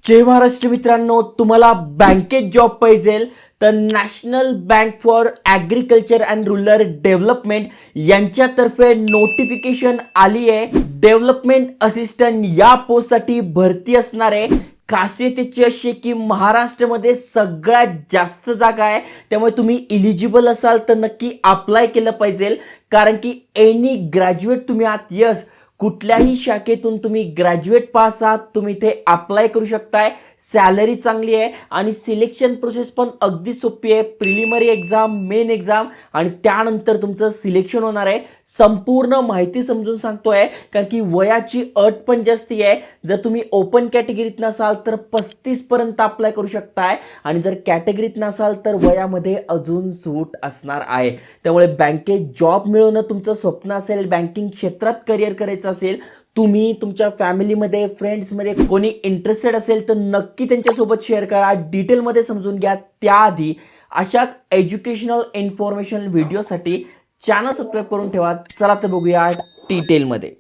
जय महाराष्ट्र मित्रांनो, तुम्हाला बँकेत जॉब पाहिजे तर national bank for agriculture and rural development यांच्यातर्फे नोटिफिकेशन आली आहे. डेव्हलपमेंट असिस्टंट या पोस्टसाठी भरती असणार आहे. खासियत याची अशी आहे की महाराष्ट्रामध्ये सगळ्यात जास्त जागा आहे, त्यामुळे तुम्ही इलिजिबल असाल तर नक्की अप्लाय केलं पाहिजे. कारण की एनी ग्रॅज्युएट तुम्ही आहात. यस, कुठल्याही शाखेतून तुम्ही ग्रॅज्युएट पास आहात, तुम्ही इथे अप्लाय करू शकताय. सॅलरी चांगली आहे आणि सिलेक्शन प्रोसेस पण अगदी सोपी आहे. प्रिलिमिनरी एक्झाम, मेन एक्झाम आणि त्यानंतर तुमचं सिलेक्शन होणार आहे. संपूर्ण माहिती समजून सांगतोय कारण की वयाची अट पण जास्ती आहे. जर तुम्ही ओपन कॅटेगरीत नसाल तर 35 पर्यंत अप्लाय करू शकताय आणि जर कॅटेगरीत नसाल तर वयामध्ये अजून सूट असणार आहे. त्यामुळे बँकेत जॉब मिळवणं तुमचं स्वप्न असेल, बँकिंग क्षेत्रात करिअर करायचं असेल, तुम्ही तुमच्या फॅमिलीमध्ये, फ्रेंड्समध्ये कोणी इंटरेस्टेड असेल तर नक्की त्यांच्यासोबत शेअर करा. डिटेलमध्ये समजून घ्या. त्याआधी अशाच एज्युकेशनल इन्फॉर्मेशन व्हिडिओसाठी चॅनल सबस्क्राईब करून ठेवा. चला तर बघूया डिटेलमध्ये.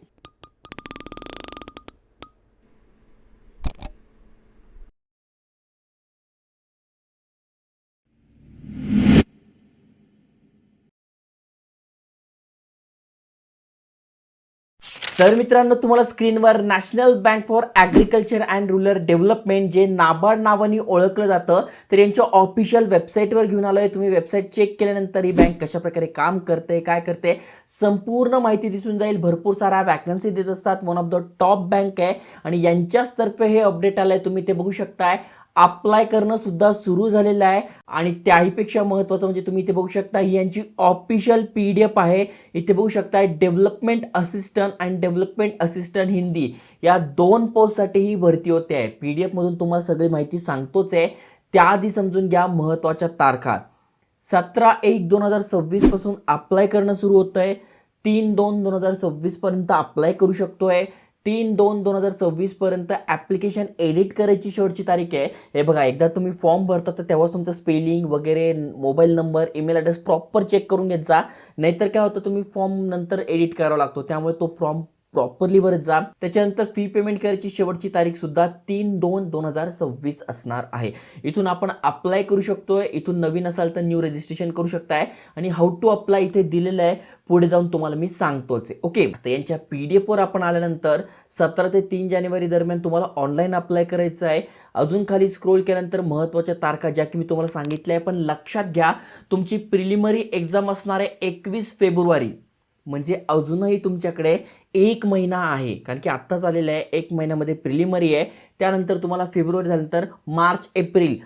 तर मित्रांनो, तुम्हाला स्क्रीनवर national bank for agriculture and rural development, जे नाबार्ड नावाने ओळखलं जातं, तर यांच्या ऑफिशियल वेबसाईटवर घेऊन आलोय. तुम्ही वेबसाईट चेक केल्यानंतर ही बँक कशा प्रकारे काम करते, काय करते, संपूर्ण माहिती दिसून जाईल. भरपूर साऱ्या वॅकन्सी देत असतात. One of the top bank आहे आणि यांच्याच तर्फे हे अपडेट आलंय. तुम्ही ते बघू शकताय. अप्लाय करणं सुद्धा सुरू झालेलं आहे आणि त्याहीपेक्षा महत्त्वाचं म्हणजे तुम्ही इथे बघू शकता, ही यांची ऑफिशियल PDF आहे. इथे बघू शकता development assistant and development assistant Hindi या 2 पोस्टसाठी ही भरती होते आहे. PDF मधून तुम्हाला सगळी माहिती सांगतोच आहे. त्याआधी समजून घ्या महत्त्वाच्या तारखा. 17/1/2026 पासून अप्लाय करणं सुरू होतं आहे. 3/2/2026 पर्यंत अप्लाय करू शकतोय. 3/2/2026 पर्यंत ॲप्लिकेशन एडिट करायची शेवटची तारीख आहे. हे बघा, एकदा तुम्ही फॉर्म भरता तर तेव्हाच तुमचं स्पेलिंग वगैरे, mobile number, email address proper check करून घेत जा. नाहीतर काय होतं, तुम्ही फॉर्म नंतर एडिट करावा लागतो. त्यामुळे तो फॉर्म प्रॉपरली भरत जा. त्याच्यानंतर फी पेमेंट करायची शेवटची तारीख सुद्धा 3/2/2026 असणार आहे. इथून आपण अप्लाय करू शकतोय. इथून नवीन असाल तर न्यू रजिस्ट्रेशन करू शकताय आणि हाऊ टू अप्लाय इथे दिलेलं आहे. पुढे जाऊन तुम्हाला मी सांगतोच आहे. ओके, तर यांच्या PDF वर आपण आल्यानंतर 17 ते 3 जानेवारी दरम्यान तुम्हाला ऑनलाईन अप्लाय करायचं आहे. अजून खाली स्क्रोल केल्यानंतर महत्त्वाच्या तारखा ज्या की मी तुम्हाला सांगितल्या आहे, पण लक्षात घ्या तुमची प्रिलिमिनरी एक्झाम असणार आहे 21 फेब्रुवारी. म्हणजे अजूनही तुमच्याकडे 1 महिना आहे. कारण की आत्ताच आलेलं आहे. 1 महिन्यामध्ये प्रिलिमिनरी आहे. त्यानंतर तुम्हाला फेब्रुवारी झाल्यानंतर मार्च, एप्रिल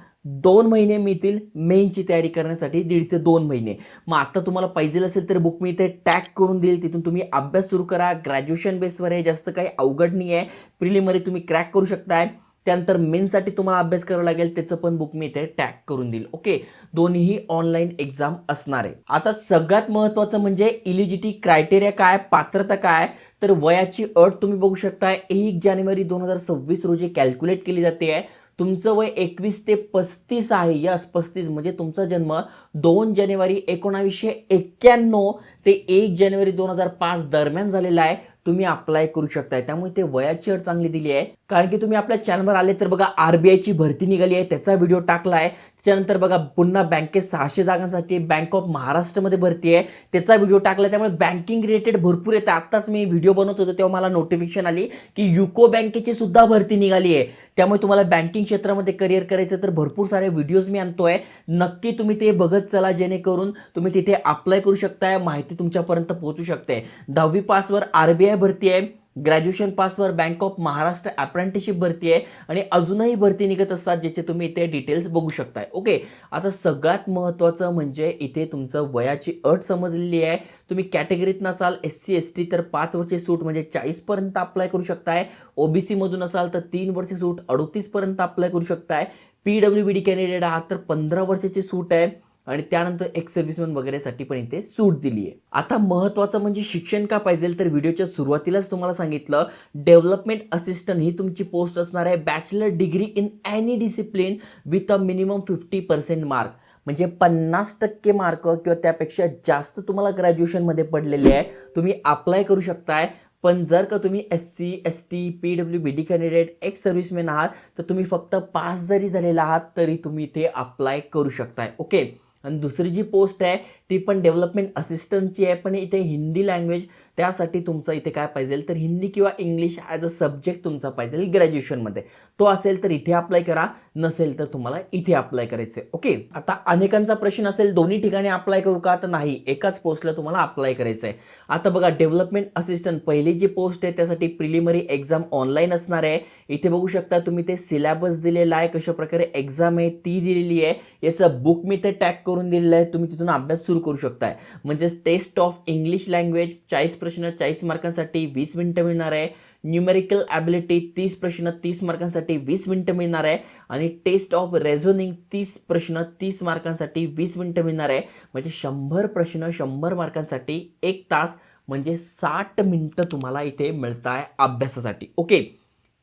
2 महिने मिळतील मेनची तयारी करण्यासाठी. 1.5 ते 2 महिने. मग आता तुम्हाला पाहिजे असेल तर बुक मी इथे टॅग करून देईल. तिथून तुम्ही अभ्यास सुरू करा. ग्रॅज्युएशन बेसवर आहे, जास्त काही अवघड नाही आहे. प्रिलिमिनरी तुम्ही क्रॅक करू शकताय. त्यानंतर मेनसाठी तुम्हाला अभ्यास करावा लागेल, त्याचं पण बुक मी इथे टॅग करून देईल. ओके, दोन्हीही ऑनलाईन एक्झाम असणार आहे. आता सगळ्यात महत्त्वाचं म्हणजे इलिजिबिलिटी क्रायटेरिया काय, पात्रता काय, तर वयाची अट तुम्ही बघू शकताय. 1 जानेवारी 2026 रोजी कॅल्क्युलेट केली जाते आहे. तुमचं वय 21 ते 35 आहे. यस, 35 म्हणजे तुमचा जन्म 2 जानेवारी 1991 ते 1 जानेवारी 2005 दरम्यान झालेला आहे. तुम्ही अप्लाय करू शकताय. त्यामुळे ते वयाची अट चांगली दिली आहे. कारण की तुम्ही आपल्या चॅनलवर आले तर बघा, RBIची भरती निघाली आहे, त्याचा व्हिडिओ टाकला आहे. त्याच्यानंतर बघा, पुन्हा बँकेत 600 जागांसाठी बँक ऑफ महाराष्ट्रमध्ये भरती आहे, त्याचा व्हिडिओ टाकला. त्यामुळे बँकिंग रिलेटेड भरपूर येतं. आत्ताच मी व्हिडिओ बनवत होतो तेव्हा मला नोटिफिकेशन आली की युको बँकेची सुद्धा भरती निघाली आहे. त्यामुळे तुम्हाला बँकिंग क्षेत्रामध्ये करिअर करायचं तर भरपूर सारे व्हिडिओज मी आणतोय. नक्की तुम्ही ते बघत चला, जेणेकरून तुम्ही तिथे अप्लाय करू शकताय, माहिती तुमच्यापर्यंत पोहोचू शकते. 10वी पासवर RBI भरती आहे. Graduation password bank of Maharashtra apprenticeship भरती आहे आणि अजूनही भरती निघत असतात, ज्याचे तुम्ही इथे डिटेल्स बघू शकताय. ओके, आता सगळ्यात महत्त्वाचं म्हणजे इथे तुमचं वयाची अट समजलेली आहे. तुम्ही कॅटेगरीत नसाल, SC ST तर 5 वर्षे सूट म्हणजे 40 पर्यंत अप्लाय करू शकताय. OBC मधून असाल तर 3 वर्षे सूट 38 पर्यंत अप्लाय करू शकताय. PWBD कॅन्डिडेट आहात तर 15 वर्षाची सूट आहे आणि त्यानंतर एक्स सर्व्हिसमॅन वगैरेसाठी पण इथे सूट दिली आहे. आता महत्त्वाचं म्हणजे शिक्षण का पाहिजे, तर व्हिडिओच्या सुरुवातीलाच तुम्हाला सांगितलं, डेव्हलपमेंट असिस्टंट ही तुमची पोस्ट असणार आहे. Bachelor degree in any discipline with a minimum 50% mark. म्हणजे 50% मार्क किंवा त्यापेक्षा जास्त तुम्हाला ग्रॅज्युएशनमध्ये पडलेले आहे. तुम्ही अप्लाय करू शकताय. पण जर का तुम्ही SC ST PWBD candidate ex serviceman आहात तर तुम्ही फक्त पास जरी झालेला आहात तरी तुम्ही इथे अप्लाय करू शकताय. ओके. आणि दुसरी जी पोस्ट आहे ती पण डेव्हलपमेंट असिस्टंटची आहे, पण इथे हिंदी लँग्वेज, त्यासाठी तुमचं इथे काय पाहिजे तर हिंदी किंवा इंग्लिश ॲज अ सब्जेक्ट तुमचा पाहिजे ग्रॅज्युएशनमध्ये. तो असेल तर इथे अप्लाय करा, नसेल तर तुम्हाला इथे अप्लाय करायचं आहे. ओके. आता अनेकांचा प्रश्न असेल दोन्ही ठिकाणी अप्लाय करू का, तर नाही, एकाच पोस्टला तुम्हाला अप्लाय करायचं आहे. आता बघा, डेव्हलपमेंट असिस्टंट पहिली जी पोस्ट आहे त्यासाठी प्रिलिमिनरी एक्झाम ऑनलाईन असणार आहे. इथे बघू शकता तुम्ही ते सिलेबस दिलेला आहे, कशा प्रकारे एक्झाम आहे ती दिलेली आहे. याचं बुक मी ते टॅग करून दिलेलं आहे, तुम्ही तिथून अभ्यास सुरू करू शकताय. म्हणजे टेस्ट ऑफ इंग्लिश लँग्वेज 40 प्रश्न 40 मार्कांसाठी 20 मिनिटं मिळणार आहे. न्यूमेरिकल ॲबिलिटी 30 प्रश्न 30 मार्कांसाठी 20 मिनिटं मिळणार आहे. आणि टेस्ट ऑफ रेझोनिंग 30 प्रश्न 30 मार्कांसाठी 20 मिनिटं मिळणार आहे. म्हणजे 100 प्रश्न 100 मार्कांसाठी 1 तास, म्हणजे 60 मिनिटं तुम्हाला इथे मिळत आहे अभ्यासासाठी. ओके.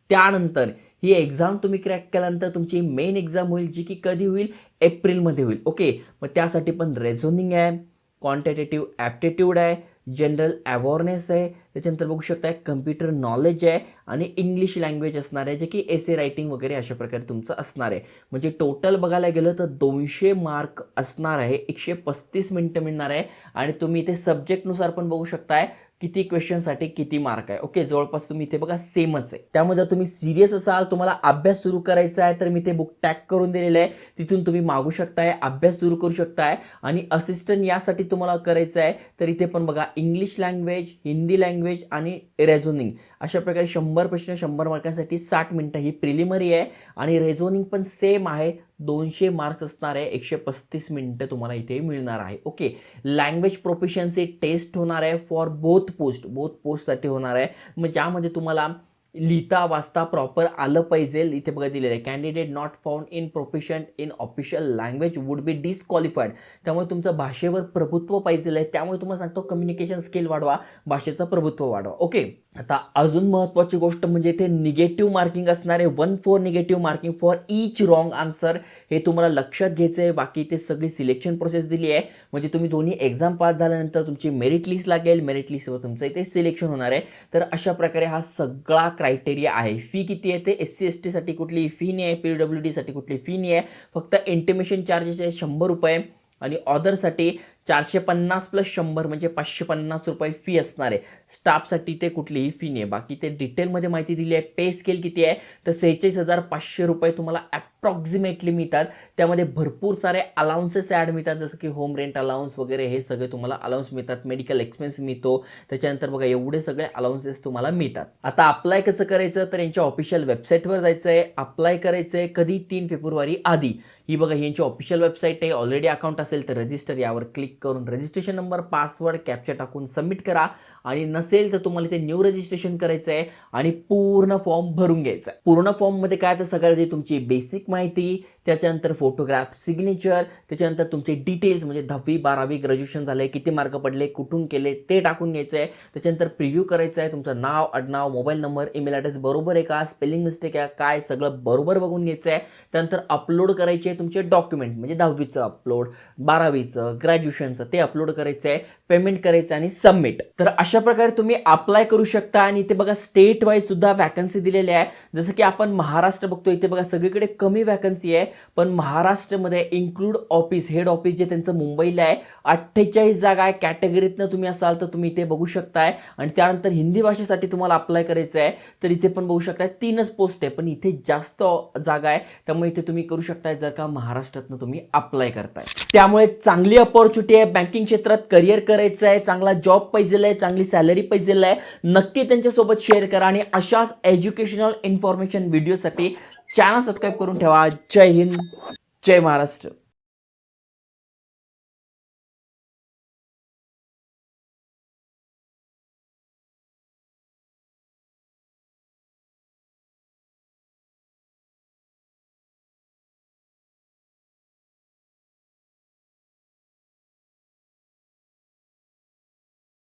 त्यानंतर ही एक्झाम तुम्ही क्रॅक केल्यानंतर तुमची मेन एक्झाम होईल, जी की कधी होईल, एप्रिलमध्ये होईल. ओके. मग त्यासाठी पण रेझोनिंग आहे, क्वांटिटेटिव्ह ॲप्टिट्यूड आहे, जनरल अवेअरनेस आहे, त्याच्यानंतर बघू शकता कम्प्युटर नॉलेज आहे आणि इंग्लिश लँग्वेज असणार आहे, जे की एसे रायटिंग वगैरे अशा प्रकारे तुमचं असणार आहे. म्हणजे टोटल बघायला गेलं तर 200 मार्क असणार आहे, 135 मिनिटं मिळणार आहे. आणि तुम्ही इथे सब्जेक्टनुसार पण बघू शकताय किती क्वेश्चनसाठी किती मार्क आहे. ओके. जवळपास तुम्ही इथे बघा सेमच आहे. त्यामुळे जर तुम्ही सिरियस असाल, तुम्हाला अभ्यास सुरू करायचा आहे, तर मी ते बुक टॅग करून दिलेलं आहे, तिथून तुम्ही मागू शकताय, अभ्यास सुरू करू शकताय. आणि असिस्टंट यासाठी तुम्हाला करायचं आहे तर इथे पण बघा इंग्लिश लँग्वेज, हिंदी लँग्वेज आणि रेझोनिंग अशा प्रकारे 100 प्रश्न 100 मार्कांसाठी 60 मिनिटं ही प्रिलिमिनरी आहे. आणि रेझोनिंग पण सेम आहे, 200 मार्क्स असणार आहे, 135 मिनिटं तुम्हाला इथे मिळणार आहे. ओके. लँग्वेज प्रोफिशियन्सी टेस्ट होणार आहे फॉर बोथ पोस्टसाठी होणार आहे. मग ज्यामध्ये तुम्हाला लिहिता वाचता प्रॉपर आलं पाहिजे. इथे बघा दिलेलं आहे, candidate not found in proficient in official language would be disqualified. त्यामुळे तुमचं भाषेवर प्रभुत्व पाहिजे आहे. त्यामुळे तुम्हाला सांगतो कम्युनिकेशन स्किल वाढवा, भाषेचं प्रभुत्व वाढवा. ओके. आता अजून महत्त्वाची गोष्ट म्हणजे इथे निगेटिव्ह मार्किंग असणार आहे, 1 negative marking for each wrong answer. हे तुम्हाला लक्षात घ्यायचं आहे. बाकी ते सगळी सिलेक्शन प्रोसेस दिली आहे. म्हणजे तुम्ही दोन्ही एक्झाम पास झाल्यानंतर तुमची मेरिट लिस्ट लागेल, मेरिट लिस्टवर तुमचं इथे सिलेक्शन होणार आहे. तर अशा प्रकारे हा सगळा क्रायटेरिया आहे. फी किती आहे ते SC ST साठी कुठली फी नाही आहे, PWD साठी कुठली फी नाही आहे. फक्त इंटिमेशन चार्जेस आहे 100 रुपये आणि ऑदरसाठी 450 + 100 म्हणजे 550 रुपये फी असणार आहे. स्टाफसाठी ते कुठलीही फी नाही आहे. बाकी ते डिटेलमध्ये माहिती दिली आहे. पे स्केल किती आहे तर 46,500 रुपये तुम्हाला अप्रॉक्सिमेटली मिळतात. त्यामध्ये भरपूर सारे अलाउन्सेस ॲड मिळतात, जसं की होम रेंट अलाउन्स वगैरे, हे सगळे तुम्हाला अलाउन्स मिळतात. मेडिकल एक्सपेन्स मिळतो. त्याच्यानंतर बघा एवढे सगळे अलाउन्सेस तुम्हाला मिळतात. आता अप्लाय कसं करायचं तर यांच्या ऑफिशियल वेबसाईटवर जायचं आहे. अप्लाय करायचं आहे कधी 3 फेब्रुवारी आधी. ही बघा ही यांची ऑफिशियल वेबसाईट आहे. ऑलरेडी अकाउंट असेल तर रजिस्टर, यावर क्लिक करून रजिस्ट्रेशन नंबर, पासवर्ड, कॅप्चा टाकून सबमिट करा. आणि नसेल तर तुम्हाला ते न्यू रजिस्ट्रेशन करायचं आहे आणि पूर्ण फॉर्म भरून घ्यायचा आहे. पूर्ण फॉर्ममध्ये काय तर सगळ्यात तुमची बेसिक माहिती, त्याच्यानंतर फोटोग्राफ, सिग्नेचर, त्याच्यानंतर तुमचे डिटेल्स म्हणजे 10वी 12वी ग्रॅज्युएशन झाले, किती मार्क पडले, कुठून केले ते टाकून घ्यायचं आहे. त्याच्यानंतर प्रिव्ह्यू करायचं आहे. तुमचं नाव, आडनाव, मोबाईल नंबर, ईमेल ॲड्रेस बरोबर आहे का, स्पेलिंग मिस्टेक आहे काय, सगळं बरोबर बघून घ्यायचं आहे. त्यानंतर अपलोड करायचे आहे तुमचे डॉक्युमेंट, म्हणजे 10वीचं अपलोड, 12वीचं, ग्रॅज्युएशनचं ते अपलोड करायचं आहे. पेमेंट करायचं आणि सबमिट. तर अशा प्रकारे तुम्ही अप्लाय करू शकता. आणि इथे बघा स्टेट वाईज सुद्धा वॅकन्सी दिलेल्या आहे. जसं की आपण महाराष्ट्र बघतो, इथे बघा सगळीकडे कमी वॅकन्सी आहे, पण महाराष्ट्रामध्ये इन्क्लूड ऑफिस, हेड ऑफिस जे त्यांचं मुंबईला आहे, 48 जागा आहे. कॅटेगरीतनं तुम्ही असाल तर तुम्ही इथे बघू शकताय. आणि त्यानंतर हिंदी भाषेसाठी तुम्हाला अप्लाय करायचं आहे तर इथे पण बघू शकताय 3च पोस्ट आहे, पण इथे जास्त जागा आहे. त्यामुळे इथे तुम्ही करू शकताय जर का महाराष्ट्रातनं तुम्ही अप्लाय करताय. त्यामुळे चांगली अपॉर्च्युनिटी आहे. बँकिंग क्षेत्रात करिअर करायचं आहे, चांगला जॉब पाहिजे आहे, चांगली सॅलरी पाहिजे आहे. नक्की त्यांच्यासोबत शेअर करा. आणि अशाच एज्युकेशनल इन्फॉर्मेशन व्हिडिओसाठी चॅनल सबस्क्राईब करून ठेवा. जय हिंद, जय महाराष्ट्र.